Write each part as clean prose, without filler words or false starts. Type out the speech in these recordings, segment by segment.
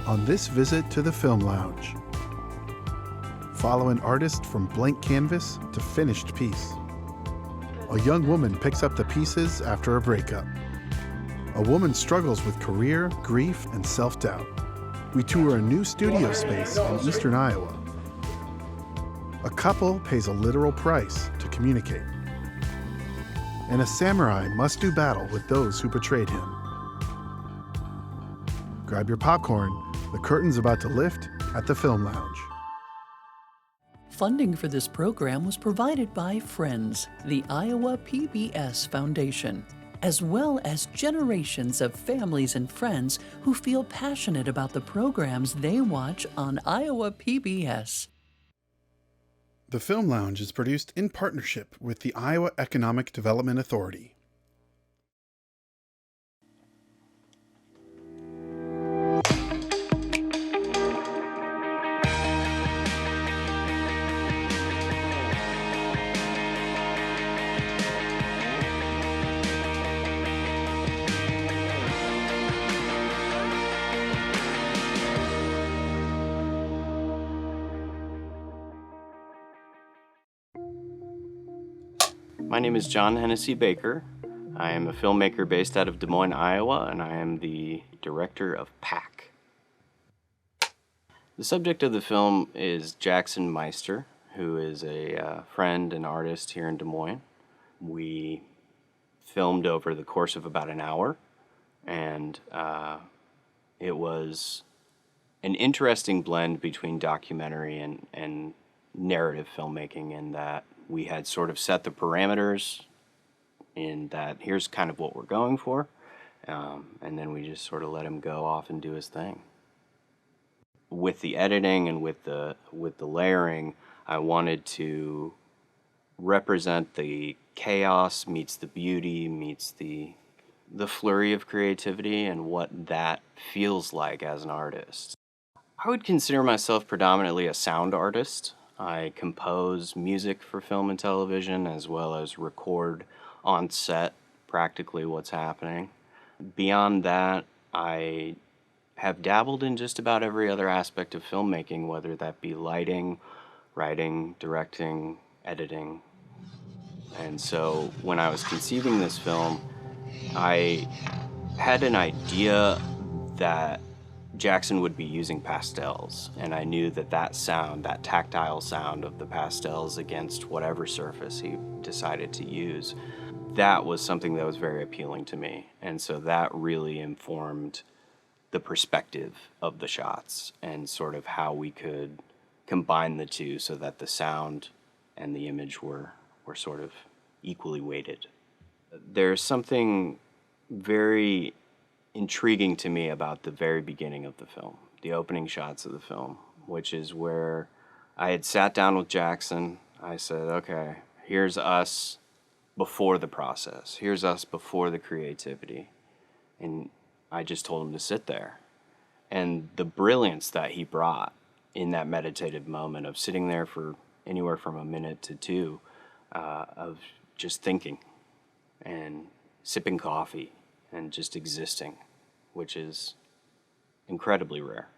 on this visit to the Film Lounge. Follow an artist from blank canvas to finished piece. A young woman picks up the pieces after a breakup. A woman struggles with career, grief, and self-doubt. We tour a new studio space in eastern Iowa. A couple pays a literal price to communicate. And a samurai must do battle with those who betrayed him. Grab your popcorn. The curtain's about to lift at the Film Lounge. Funding for this program was provided by Friends, the Iowa PBS Foundation, as well as generations of families and friends who feel passionate about the programs they watch on Iowa PBS. The Film Lounge is produced in partnership with the Iowa Economic Development Authority. My name is John Hennessy Baker. I am a filmmaker based out of Des Moines, Iowa, and I am the director of PAC. The subject of the film is Jackson Meister, who is a friend and artist here in Des Moines. We filmed over the course of about an hour, and it was an interesting blend between documentary and narrative filmmaking in that we had sort of set the parameters in that here's kind of what we're going for, and then we just sort of let him go off and do his thing. With the editing and with the layering, I wanted to represent the chaos meets the beauty meets the flurry of creativity and what that feels like as an artist. I would consider myself predominantly a sound artist. I compose music for film and television as well as record on set practically what's happening. Beyond that, I have dabbled in just about every other aspect of filmmaking, whether that be lighting, writing, directing, editing. And so when I was conceiving this film, I had an idea that Jackson would be using pastels, and I knew that sound, that tactile sound of the pastels against whatever surface he decided to use, that was something that was very appealing to me. And so that really informed the perspective of the shots and sort of how we could combine the two so that the sound and the image were sort of equally weighted. There's something very intriguing to me about the very beginning of the film, the opening shots of the film, which is where I had sat down with Jackson. I said, okay, here's us before the process. Here's us before the creativity. And I just told him to sit there. And the brilliance that he brought in that meditative moment of sitting there for anywhere from a minute to two, of just thinking and sipping coffee and just existing, which is incredibly rare.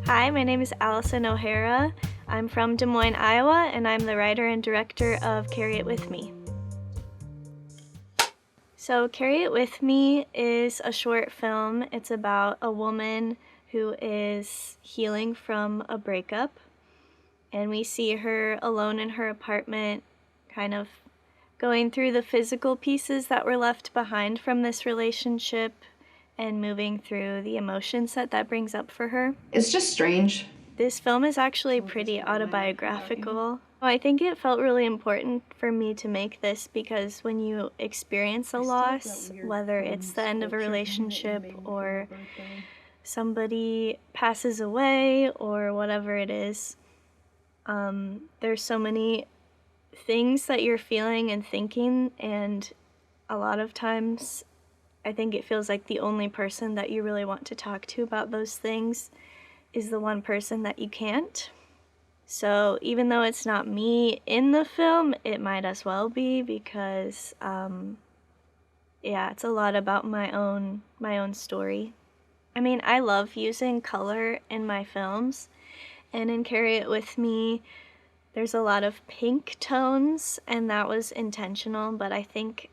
Hi, my name is Alyson O'Hara. I'm from Des Moines, Iowa, and I'm the writer and director of Carry It With Me. So Carry It With Me is a short film. It's about a woman who is healing from a breakup, and we see her alone in her apartment, kind of going through the physical pieces that were left behind from this relationship and moving through the emotions that brings up for her. It's just strange. This film is actually pretty autobiographical. I think it felt really important for me to make this because when you experience a loss, whether it's the end of a relationship or somebody passes away or whatever it is, there's so many things that you're feeling and thinking, and a lot of times I think it feels like the only person that you really want to talk to about those things is the one person that you can't. So even though it's not me in the film, it might as well be because, it's a lot about my own story. I mean, I love using color in my films, and in Carry It With Me, there's a lot of pink tones, and that was intentional, but I think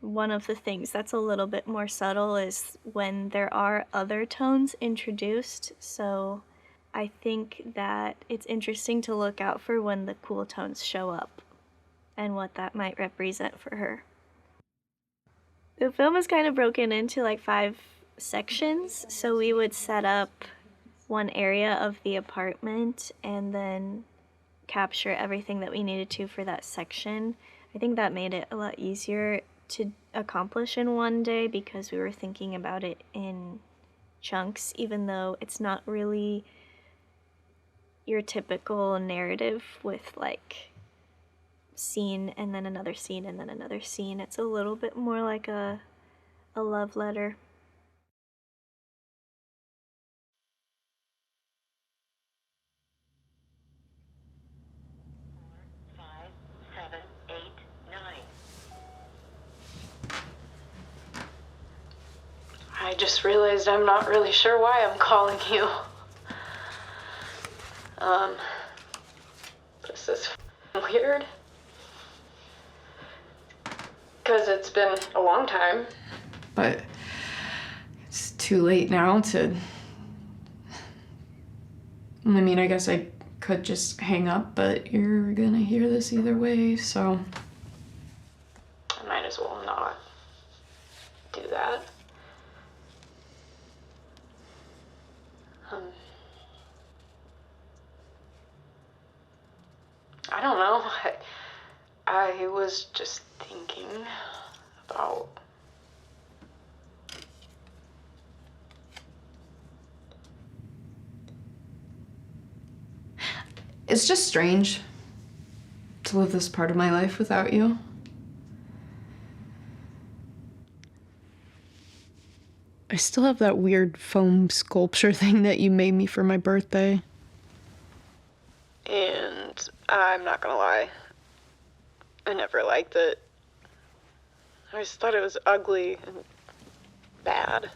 one of the things that's a little bit more subtle is when there are other tones introduced. So I think that it's interesting to look out for when the cool tones show up and what that might represent for her. The film is kind of broken into like 5 sections. So we would set up one area of the apartment and then capture everything that we needed to for that section. I think that made it a lot easier to accomplish in one day because we were thinking about it in chunks, even though it's not really your typical narrative with like scene and then another scene and then another scene. It's a little bit more like a love letter. I just realized I'm not really sure why I'm calling you. This is weird. Because it's been a long time. But it's too late now to... I mean, I guess I could just hang up, but you're gonna hear this either way, so... I might as well not do that. I don't know. I was just thinking about It's just strange to live this part of my life without you. I still have that weird foam sculpture thing that you made me for my birthday. and I'm not gonna lie, I never liked it. I just thought it was ugly and bad.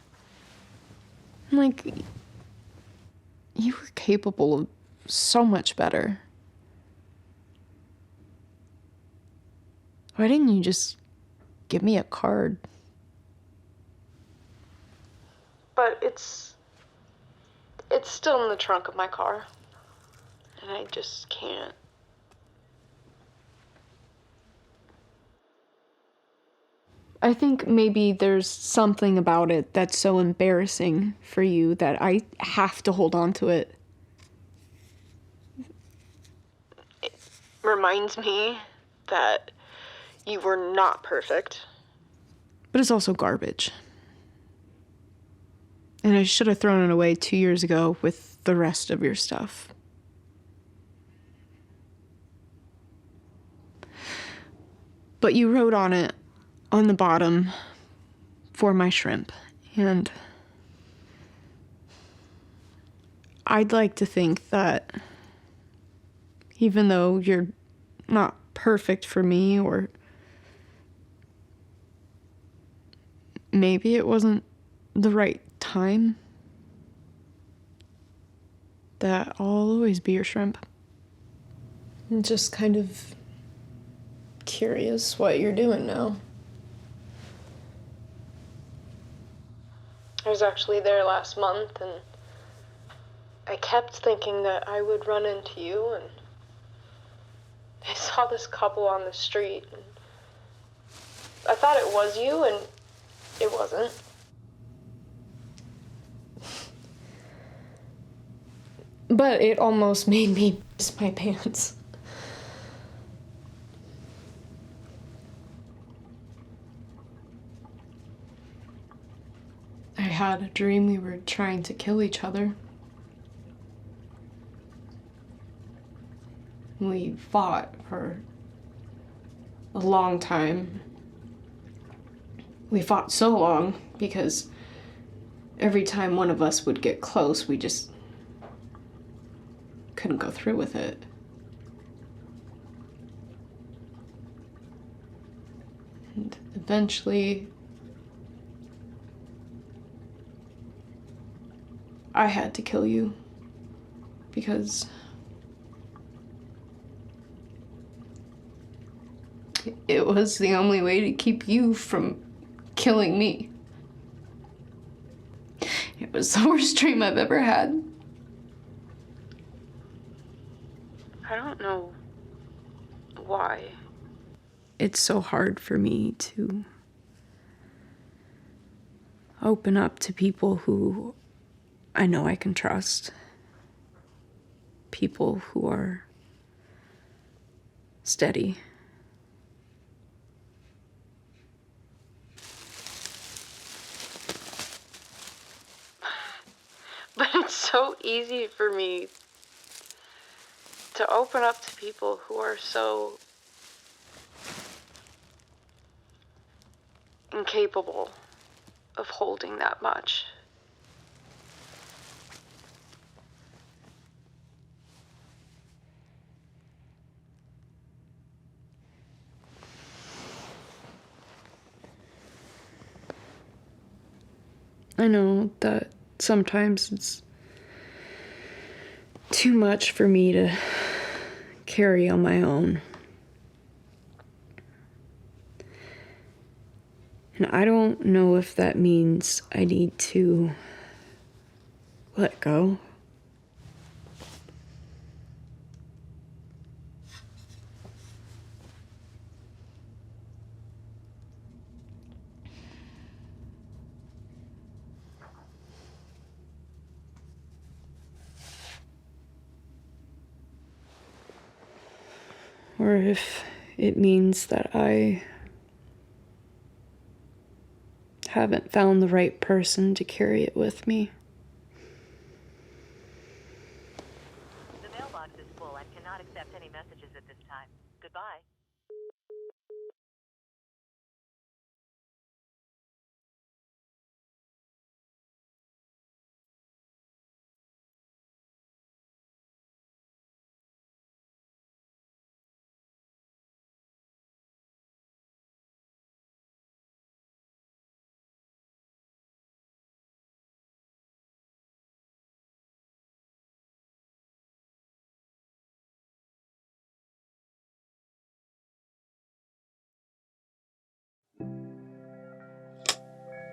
Like, you were capable of so much better. Why didn't you just give me a card? But it's still in the trunk of my car. And I just can't. I think maybe there's something about it that's so embarrassing for you that I have to hold on to it. It reminds me that you were not perfect. But it's also garbage. And I should have thrown it away 2 years ago with the rest of your stuff. But you wrote on it, on the bottom, for my shrimp. And I'd like to think that even though you're not perfect for me, or maybe it wasn't the right time, that I'll always be your shrimp. I'm just kind of curious what you're doing now. I was actually there last month, and I kept thinking that I would run into you, and I saw this couple on the street, and I thought it was you, and it wasn't. But it almost made me piss my pants. I had a dream we were trying to kill each other. We fought for a long time. We fought so long because every time one of us would get close, we just couldn't go through with it. And eventually, I had to kill you because it was the only way to keep you from killing me. It was the worst dream I've ever had. I don't know why. It's so hard for me to open up to people who I know I can trust. People who are steady. But it's so easy for me to open up to people who are so incapable of holding that much. I know that sometimes it's too much for me to carry on my own. And I don't know if that means I need to let go. Or if it means that I haven't found the right person to carry it with me. The mailbox is full and cannot accept any messages at this time. Goodbye.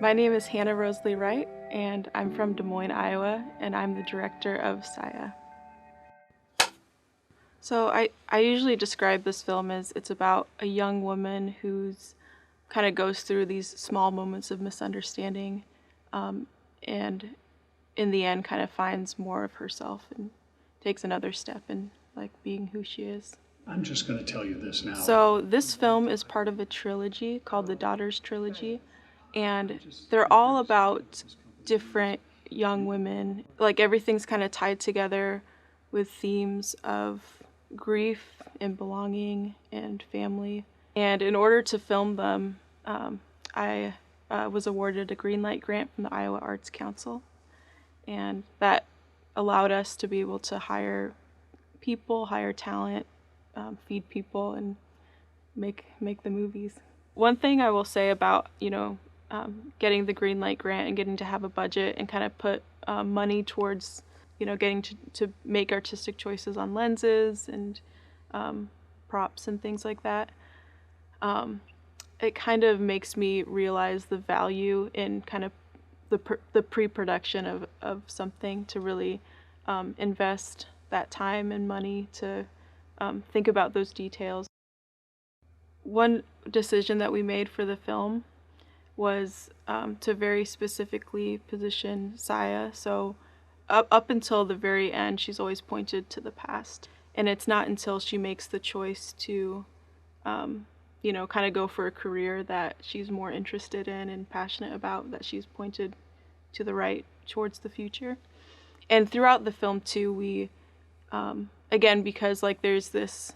My name is Hannah Rosalie Wright, and I'm from Des Moines, Iowa, and I'm the director of Sayah. So I usually describe this film as it's about a young woman who's kind of goes through these small moments of misunderstanding, and in the end kind of finds more of herself and takes another step in like being who she is. I'm just going to tell you this now. So this film is part of a trilogy called the Daughters Trilogy, and they're all about different young women. Like everything's kind of tied together with themes of grief and belonging and family. And in order to film them, I was awarded a Greenlight grant from the Iowa Arts Council, and that allowed us to be able to hire people, hire talent, feed people, and make the movies. One thing I will say about, getting the Greenlight grant and getting to have a budget and kind of put money towards, getting to make artistic choices on lenses and props and things like that. It kind of makes me realize the value in kind of the pre-production of something, to really invest that time and money to think about those details. One decision that we made for the film was to very specifically position Sayah. So up until the very end, she's always pointed to the past. And it's not until she makes the choice to, kind of go for a career that she's more interested in and passionate about, that she's pointed to the right, towards the future. And throughout the film too, we, again, because like there's this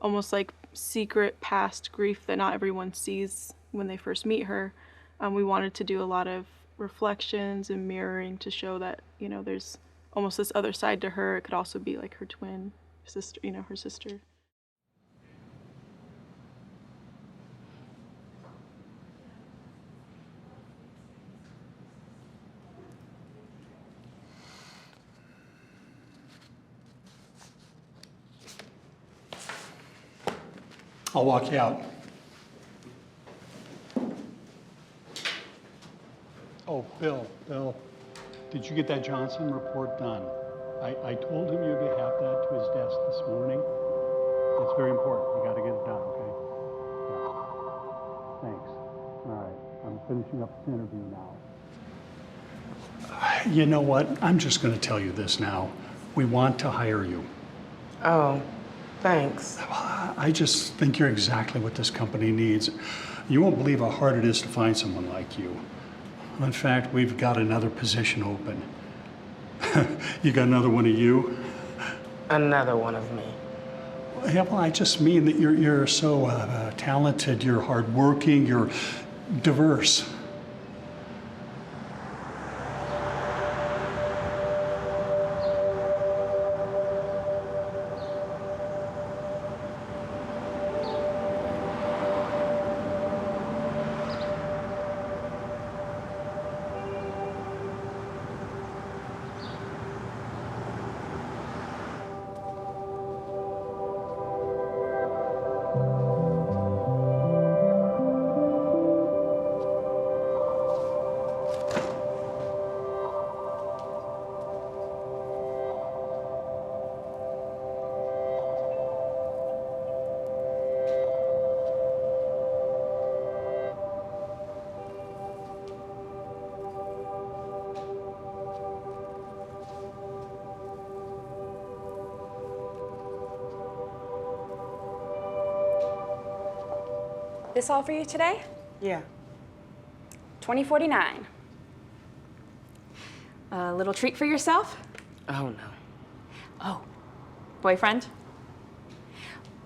almost like secret past grief that not everyone sees when they first meet her, we wanted to do a lot of reflections and mirroring to show that, there's almost this other side to her. It could also be like her twin sister, her sister. I'll walk you out. Oh, Bill, did you get that Johnson report done? I told him you'd have that to his desk this morning. It's very important. You got to get it done, okay? Yeah. Thanks. All right, I'm finishing up this interview now. You know what? I'm just going to tell you this now. We want to hire you. Oh, thanks. I just think you're exactly what this company needs. You won't believe how hard it is to find someone like you. In fact, we've got another position open. You got another one of you? Another one of me. Yeah, well, I just mean that you're so talented, you're hardworking, you're diverse. This all for you today? Yeah. $20.49. A little treat for yourself? Oh, no. Oh, boyfriend?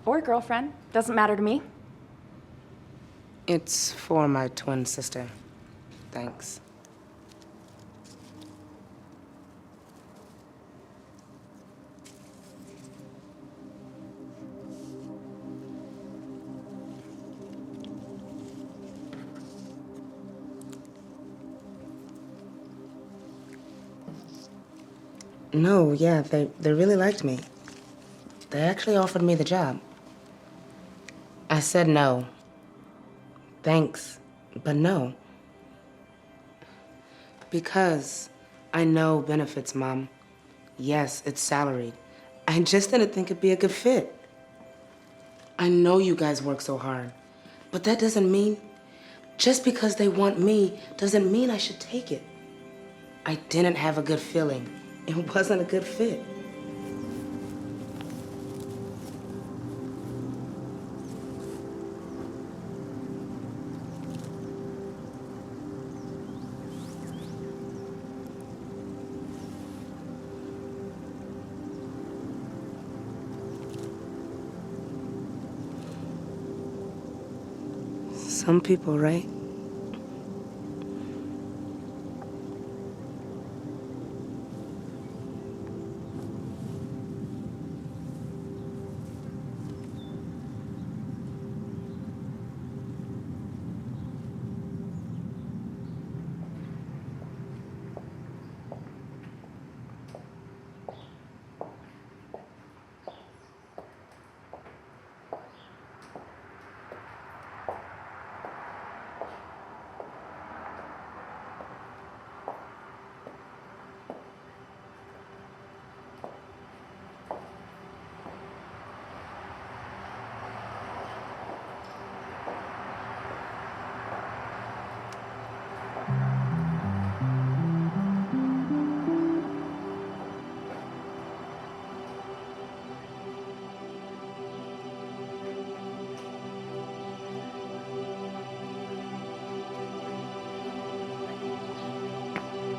Or girlfriend, doesn't matter to me. It's for my twin sister. Thanks. No, yeah, they really liked me. They actually offered me the job. I said no. Thanks, but no. Because I know benefits, Mom. Yes, it's salaried. I just didn't think it'd be a good fit. I know you guys work so hard, but that doesn't mean, just because they want me, doesn't mean I should take it. I didn't have a good feeling. It wasn't a good fit. Some people, right?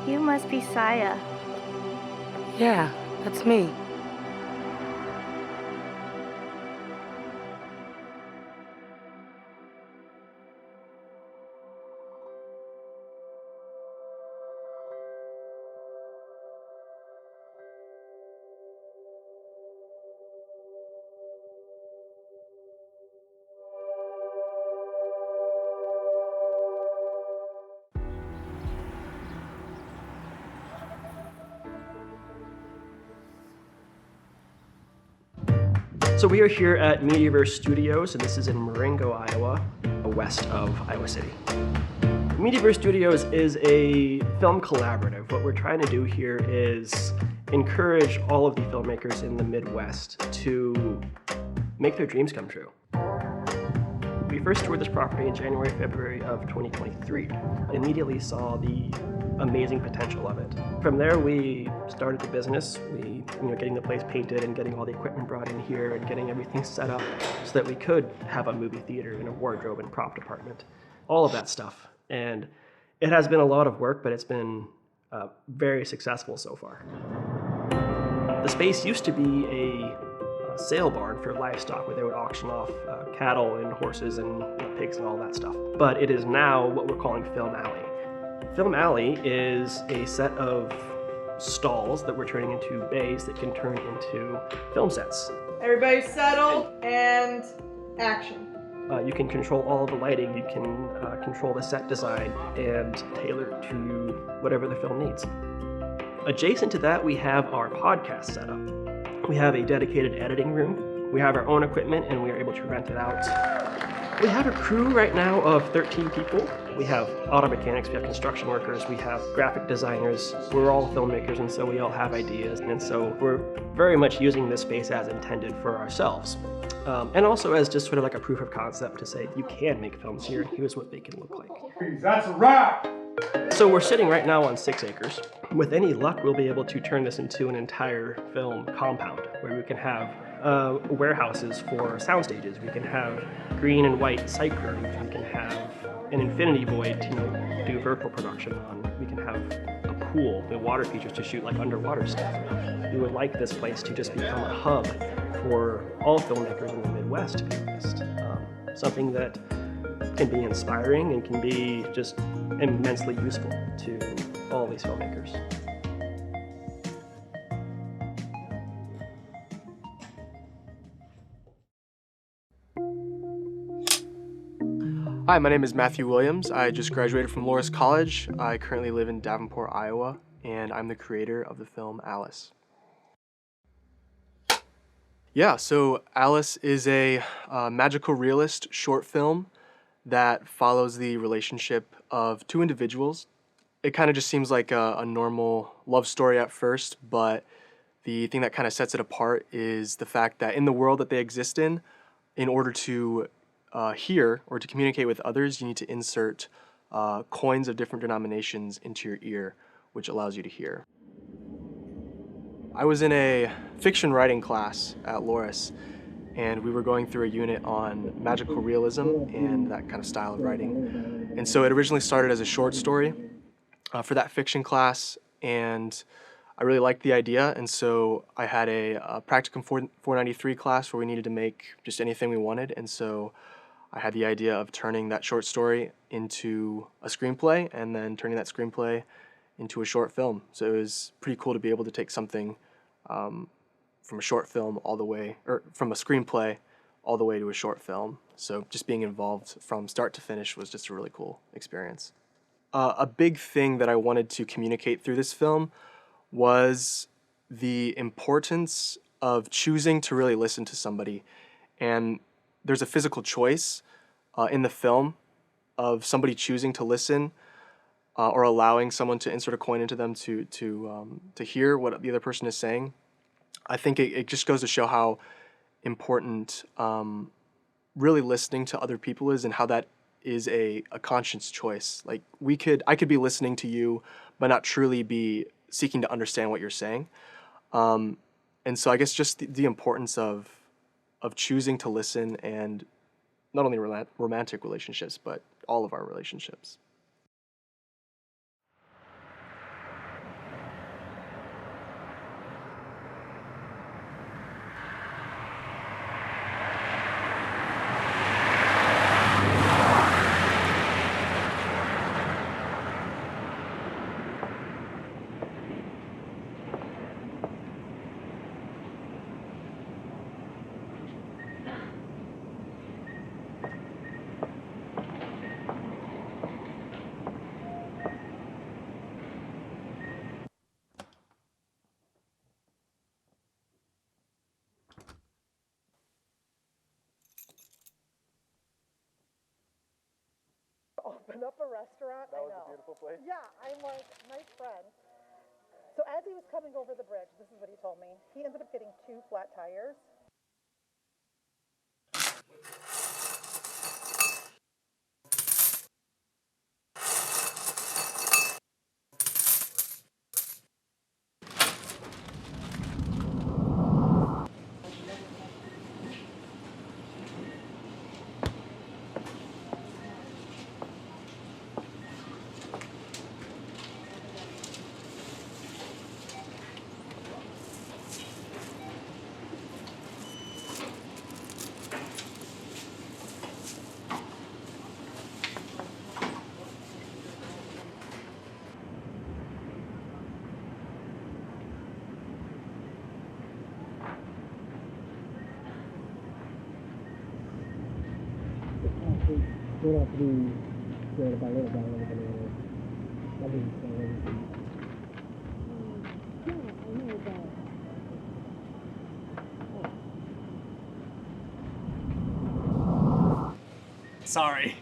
You must be Sayah. Yeah, that's me. So we are here at Mediaverse Studios, and this is in Marengo, Iowa, west of Iowa City. Mediaverse Studios is a film collaborative. What we're trying to do here is encourage all of the filmmakers in the Midwest to make their dreams come true. We first toured this property in January, February of 2023. Immediately saw the amazing potential of it. From there, we started the business. Getting the place painted and getting all the equipment brought in here and getting everything set up so that we could have a movie theater and a wardrobe and prop department, all of that stuff. And it has been a lot of work, but it's been very successful so far. The space used to be a sale barn for livestock where they would auction off cattle and horses and pigs and all that stuff. But it is now what we're calling Film Alley. Film Alley is a set of stalls that we're turning into bays that can turn into film sets. Everybody settle and action. You can control all of the lighting, you can control the set design and tailor it to whatever the film needs. Adjacent to that, we have our podcast setup. We have a dedicated editing room. We have our own equipment and we are able to rent it out. We have a crew right now of 13 people. We have auto mechanics, we have construction workers, we have graphic designers. We're all filmmakers, and so we all have ideas. And so we're very much using this space as intended for ourselves. And also as just sort of like a proof of concept to say, you can make films here, and here's what they can look like. That's a wrap! So we're sitting right now on 6 acres. With any luck, we'll be able to turn this into an entire film compound where we can have warehouses for sound stages. We can have green and white sight curtains. We can have an infinity void to do virtual production on. We can have a pool with water features to shoot like underwater stuff. We would like this place to just become a hub for all filmmakers in the Midwest, to be honest. Something that can be inspiring and can be just immensely useful to all these filmmakers. Hi, my name is Matthew Williams. I just graduated from Loras College. I currently live in Davenport, Iowa, and I'm the creator of the film Alice. Yeah, so Alice is a magical realist short film that follows the relationship of two individuals. It kind of just seems like a normal love story at first, but the thing that kind of sets it apart is the fact that in the world that they exist in order to hear or to communicate with others, you need to insert coins of different denominations into your ear, which allows you to hear. I was in a fiction writing class at Loras, and we were going through a unit on magical realism and that kind of style of writing. And so it originally started as a short story for that fiction class, and I really liked the idea, and so I had a Practicum 493 class where we needed to make just anything we wanted, and so I had the idea of turning that short story into a screenplay and then turning that screenplay into a short film. So it was pretty cool to be able to take something from a short film all the way, or from a screenplay all the way to a short film. So just being involved from start to finish was just a really cool experience. A big thing that I wanted to communicate through this film was the importance of choosing to really listen to somebody. And there's a physical choice in the film of somebody choosing to listen or allowing someone to insert a coin into them to hear what the other person is saying. I think it just goes to show how important really listening to other people is, and how that is a conscious choice. Like I could be listening to you, but not truly be seeking to understand what you're saying. And so I guess just the importance of choosing to listen, and not only romantic relationships, but all of our relationships. open up a restaurant. That I was know. a beautiful place. Yeah, I'm like, nice friend. So as he was coming over the bridge, this is what he told me. He ended up getting 2 flat tires. We don't have to be little by little bananas. I mean, Yeah, I know that. Sorry.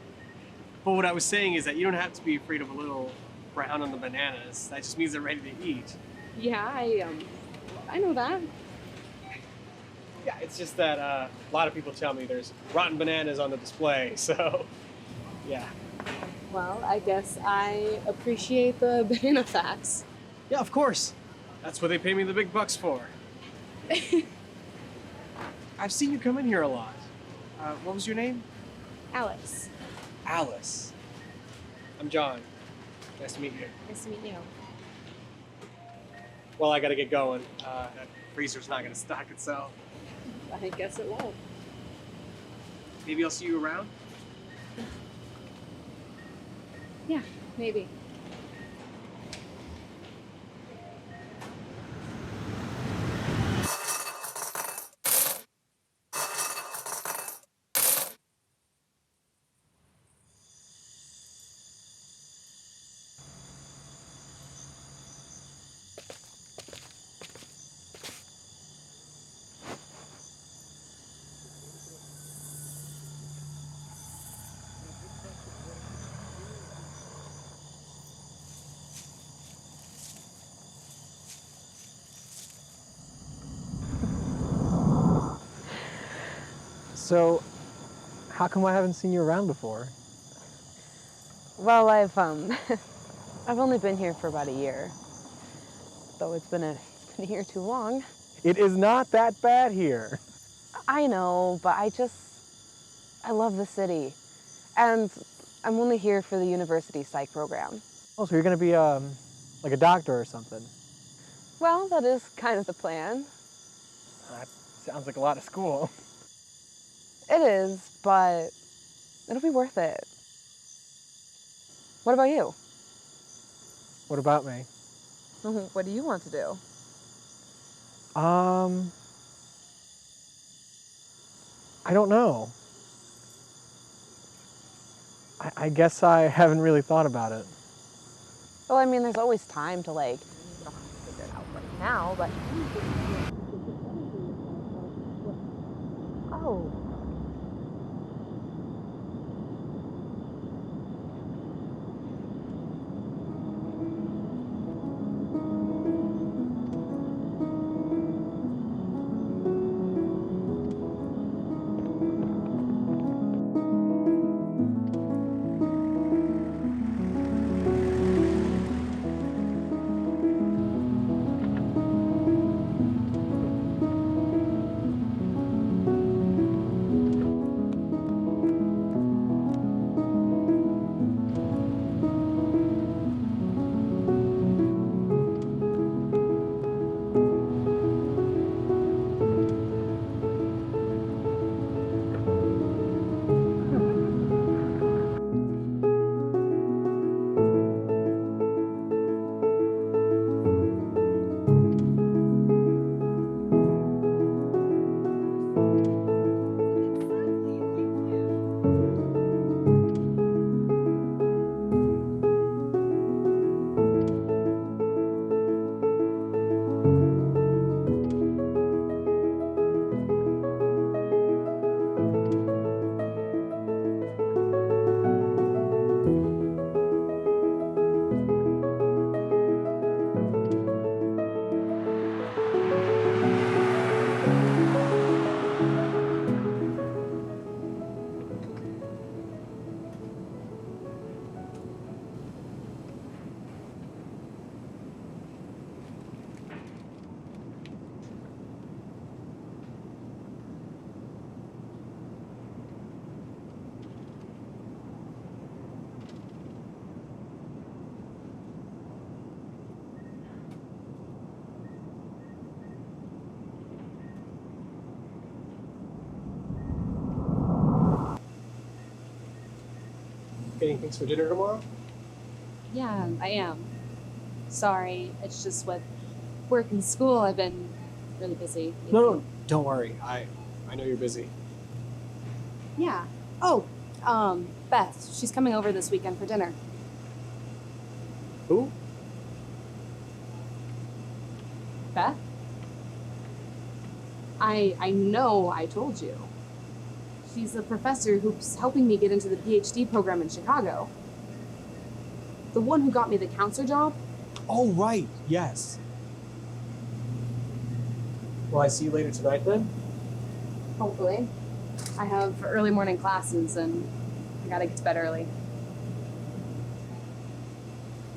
But what I was saying is that you don't have to be afraid of a little brown on the bananas. That just means they're ready to eat. Yeah, I know that. Yeah, it's just that a lot of people tell me there's rotten bananas on the display, so yeah. Well, I guess I appreciate the banana facts. Yeah, of course. That's what they pay me the big bucks for. I've seen you come in here a lot. What was your name? Alex. Alice. I'm John. Nice to meet you. Nice to meet you. Well, I gotta get going. That freezer's not gonna stock itself. I guess it won't. Maybe I'll see you around? Yeah, maybe. So, how come I haven't seen you around before? Well, I've only been here for about a year. Though it's been a year too long. It is not that bad here. I know, but I love the city. And I'm only here for the university psych program. Oh, so you're gonna be like a doctor or something? Well, that is kind of the plan. That sounds like a lot of school. It is, but it'll be worth it. What about you? What about me? What do you want to do? I don't know. I guess I haven't really thought about it. Well, I mean, there's always time to, like, you don't have to figure it out right now, but... Oh. getting things for dinner tomorrow? Yeah, I am. Sorry, it's just with work and school, I've been really busy. No, don't worry. I know you're busy. Yeah. Oh, Beth, she's coming over this weekend for dinner. Who? Beth? I know I told you. She's a professor who's helping me get into the PhD program in Chicago. The one who got me the counselor job? Oh, right. Yes. Will I see you later tonight then? Hopefully. I have early morning classes and I gotta get to bed early.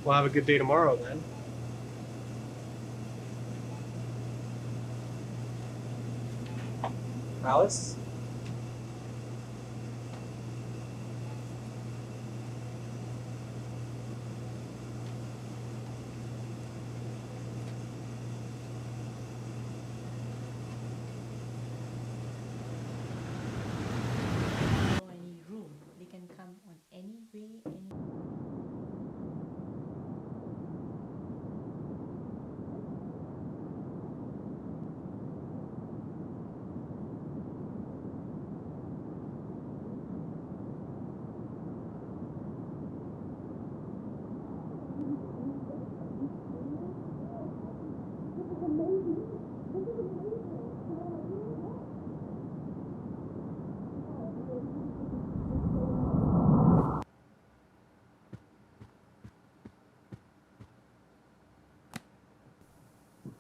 We'll have a good day tomorrow then. Alice? Any room, they can come on any way, any.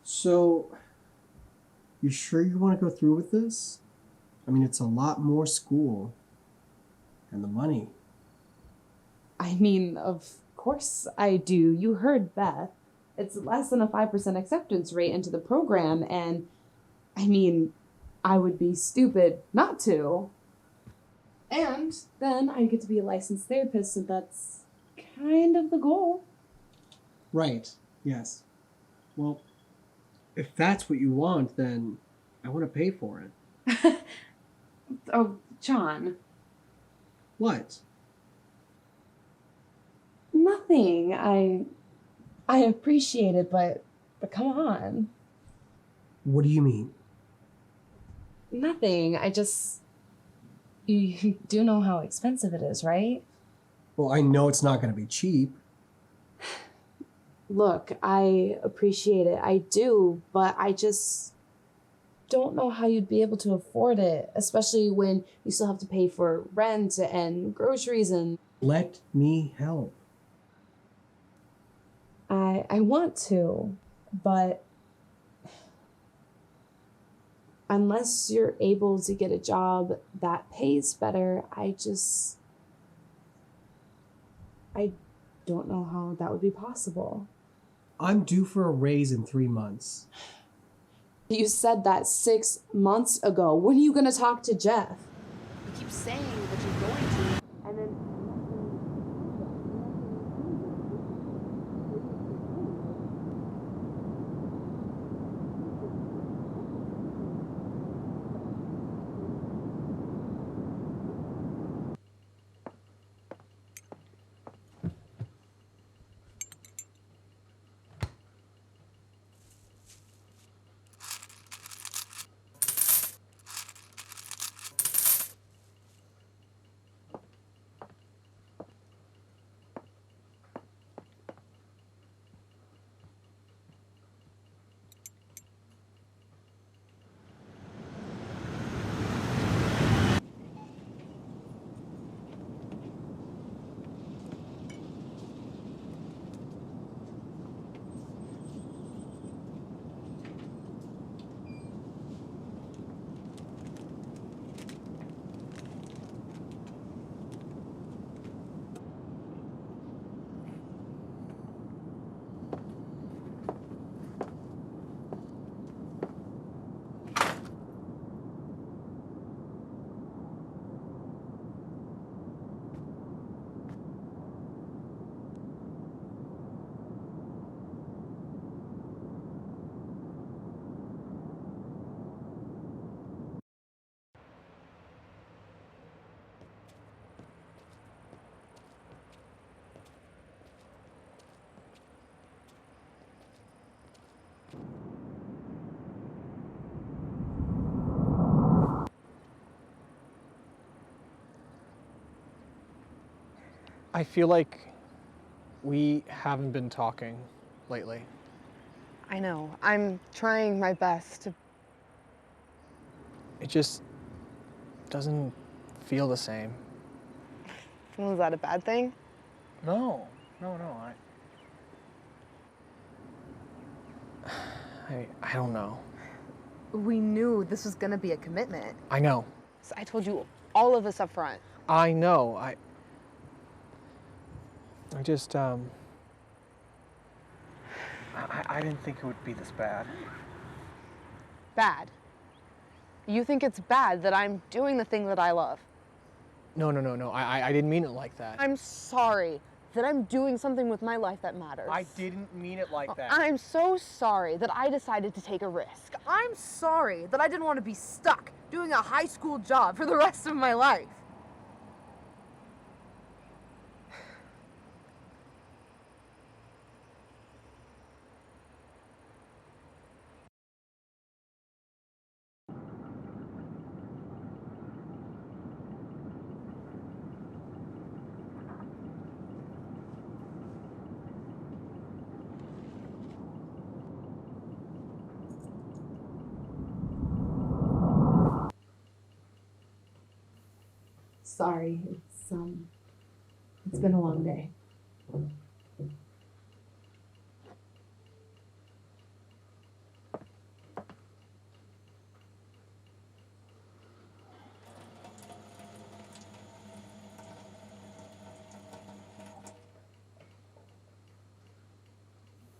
So, you sure you want to go through with this? I mean, it's a lot more school. And the money. I mean, of course I do. You heard Beth. It's less than a 5% acceptance rate into the program, and I mean, I would be stupid not to. And then I get to be a licensed therapist, so that's kind of the goal. Right, yes. Well, if that's what you want, then I want to pay for it. Oh, John. What? Nothing. I appreciate it, but come on. What do you mean? Nothing. You do know how expensive it is, right? Well, I know it's not going to be cheap. Look, I appreciate it. I do, but I just don't know how you'd be able to afford it, especially when you still have to pay for rent and groceries and... Let me help. I want to, but unless you're able to get a job that pays better, I don't know how that would be possible. I'm due for a raise in 3 months. You said that 6 months ago. When are you going to talk to Jeff? You keep saying that you're going to, and then... I feel like we haven't been talking lately. I know. I'm trying my best to... It just doesn't feel the same. Was that a bad thing? No. I don't know. We knew this was gonna be a commitment. I know. So I told you all of this up front. I know. I just, I didn't think it would be this bad. Bad. You think it's bad that I'm doing the thing that I love? No. I didn't mean it like that. I'm sorry that I'm doing something with my life that matters. I didn't mean it like that. I'm so sorry that I decided to take a risk. I'm sorry that I didn't want to be stuck doing a high school job for the rest of my life. Sorry, it's been a long day.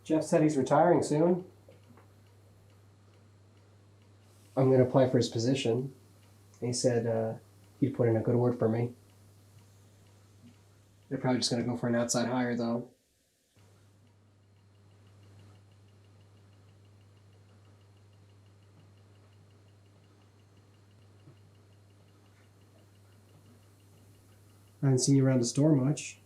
Jeff said he's retiring soon. I'm going to apply for his position. He said he'd put in a good word for me. They're probably just going to go for an outside hire, though. I haven't seen you around the store much.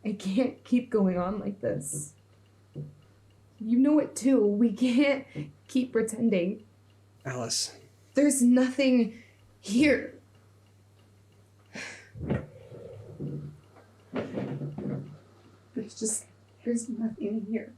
I can't keep going on like this. You know it too. We can't keep pretending. Alice. There's nothing here. There's nothing here.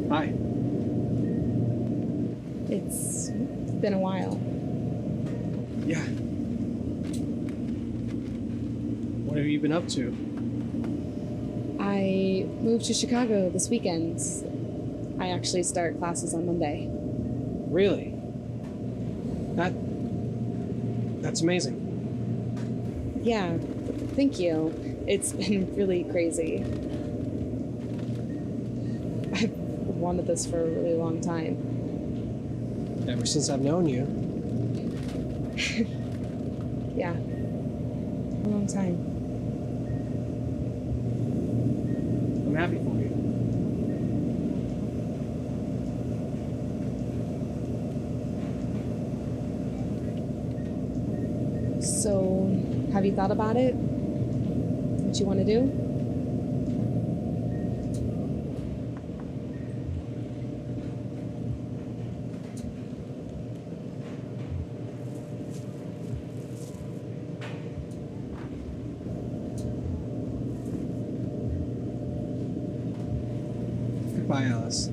Hi. It's been a while. Yeah. What have you been up to? I moved to Chicago this weekend. I actually start classes on Monday. Really? That's amazing. Yeah, thank you. It's been really crazy. I've wanted this for a really long time. Ever since I've known you. Yeah, a long time. I'm happy for you. So, have you thought about it? What you want to do? Goodbye, Alice.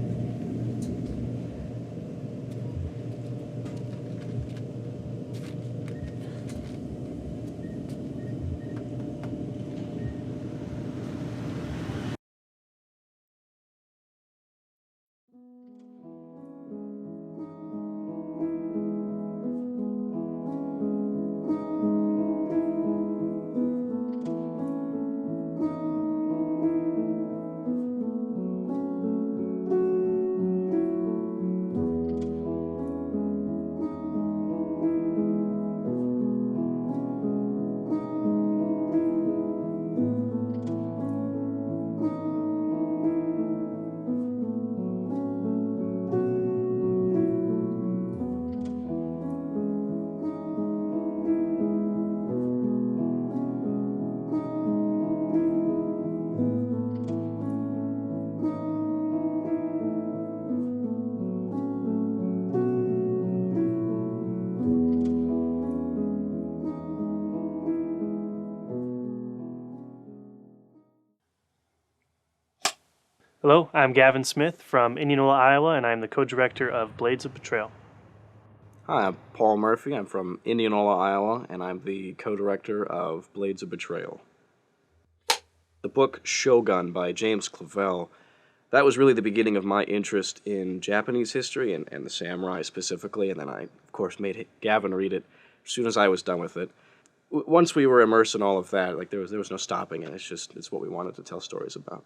Hello, I'm Gavin Smith from Indianola, Iowa, and I'm the co-director of Blades of Betrayal. Hi, I'm Paul Murphy. I'm from Indianola, Iowa, and I'm the co-director of Blades of Betrayal. The book Shogun by James Clavell, that was really the beginning of my interest in Japanese history and the samurai specifically, and then I, of course, made Gavin read it as soon as I was done with it. Once we were immersed in all of that, like there was no stopping it. It's what we wanted to tell stories about.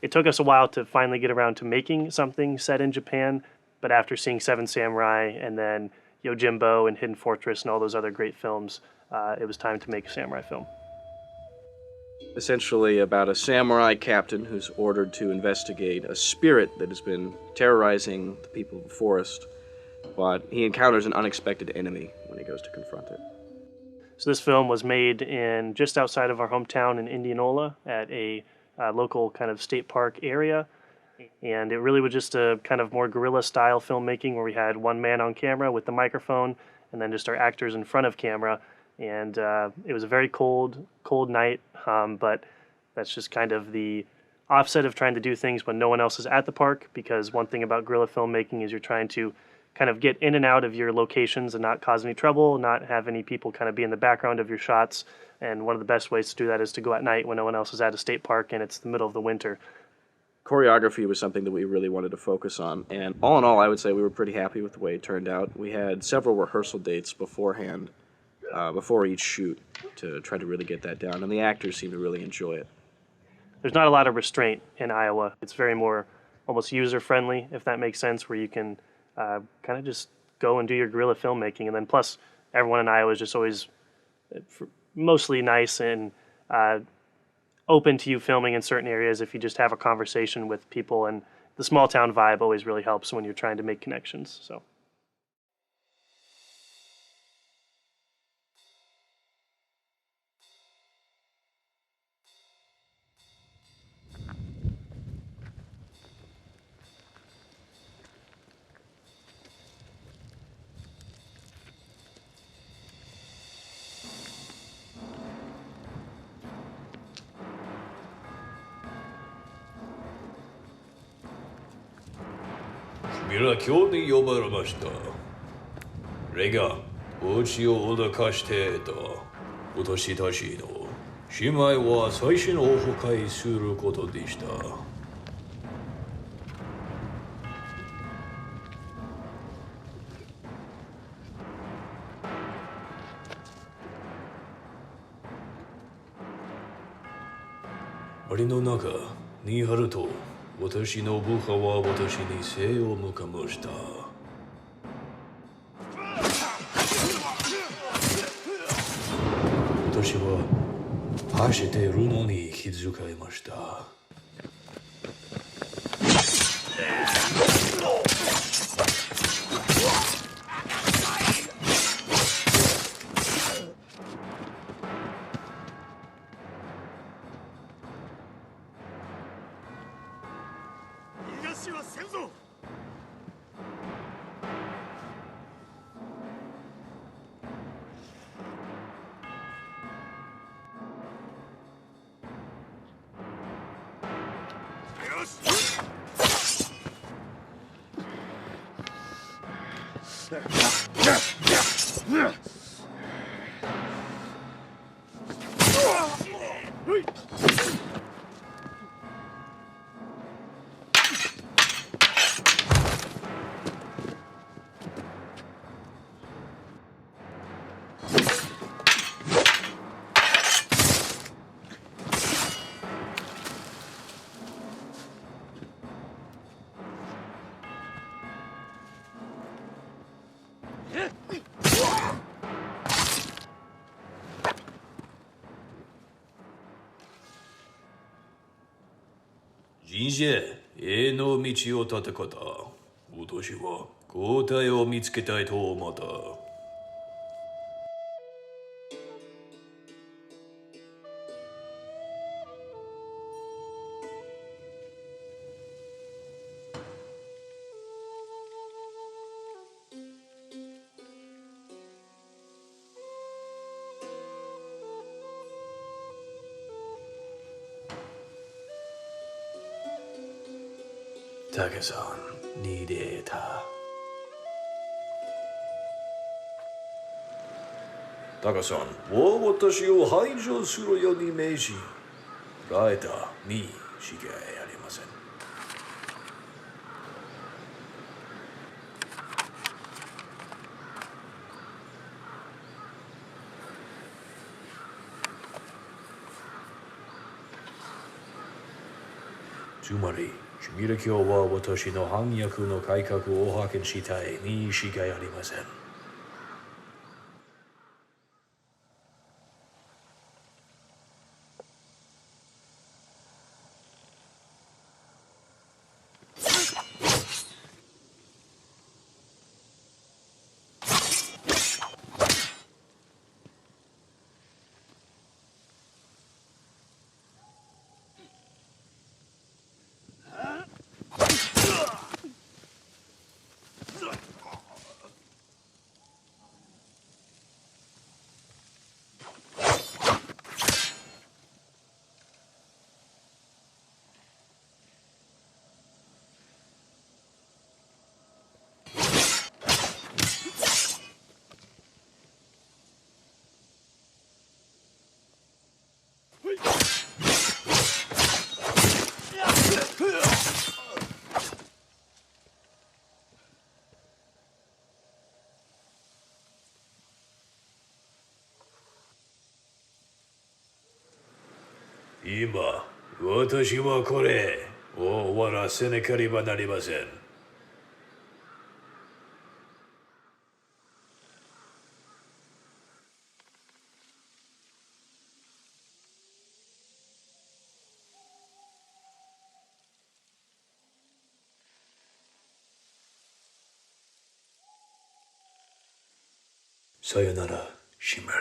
It took us a while to finally get around to making something set in Japan, but after seeing Seven Samurai and then Yojimbo and Hidden Fortress and all those other great films, it was time to make a samurai film. Essentially about a samurai captain who's ordered to investigate a spirit that has been terrorizing the people of the forest, but he encounters an unexpected enemy when he goes to confront it. So this film was made in just outside of our hometown in Indianola at a local kind of state park area, and it really was just a kind of more guerrilla style filmmaking where we had one man on camera with the microphone and then just our actors in front of camera, and it was a very cold night, but that's just kind of the offset of trying to do things when no one else is at the park, because one thing about guerrilla filmmaking is you're trying to kind of get in and out of your locations and not cause any trouble, not have any people kind of be in the background of your shots. And one of the best ways to do that is to go at night when no one else is at a state park and it's the middle of the winter. Choreography was something that we really wanted to focus on, and all in all, I would say we were pretty happy with the way it turned out. We had several rehearsal dates beforehand, before each shoot, to try to really get that down, and the actors seemed to really enjoy it. There's not a lot of restraint in Iowa. It's very more almost user-friendly, if that makes sense, where you can kind of just go and do your guerrilla filmmaking, and then plus everyone in Iowa is just always mostly nice and open to you filming in certain areas if you just have a conversation with people, and the small town vibe always really helps when you're trying to make connections. So.皆今日に呼ばれました。レがお家を脅かしてと脅したしの姉妹は最新を破壊することでした。森の中にあると私の部下は私に背を向けました。私は走っているのに気づかれました。人生への道を立て方。私は答えを見つけたいと思った。タケさんに出会えた。タケさんは私を排除するように命じられたに違いありません。つまりシミュレ教は私の反逆の改革を派遣したいに違いありません。今、私はこれを終わらせなければなりません。さよなら、シムラ。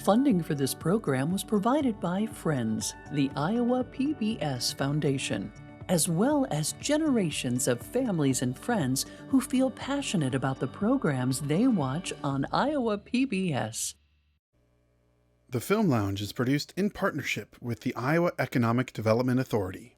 Funding for this program was provided by Friends, the Iowa PBS Foundation, as well as generations of families and friends who feel passionate about the programs they watch on Iowa PBS. The Film Lounge is produced in partnership with the Iowa Economic Development Authority.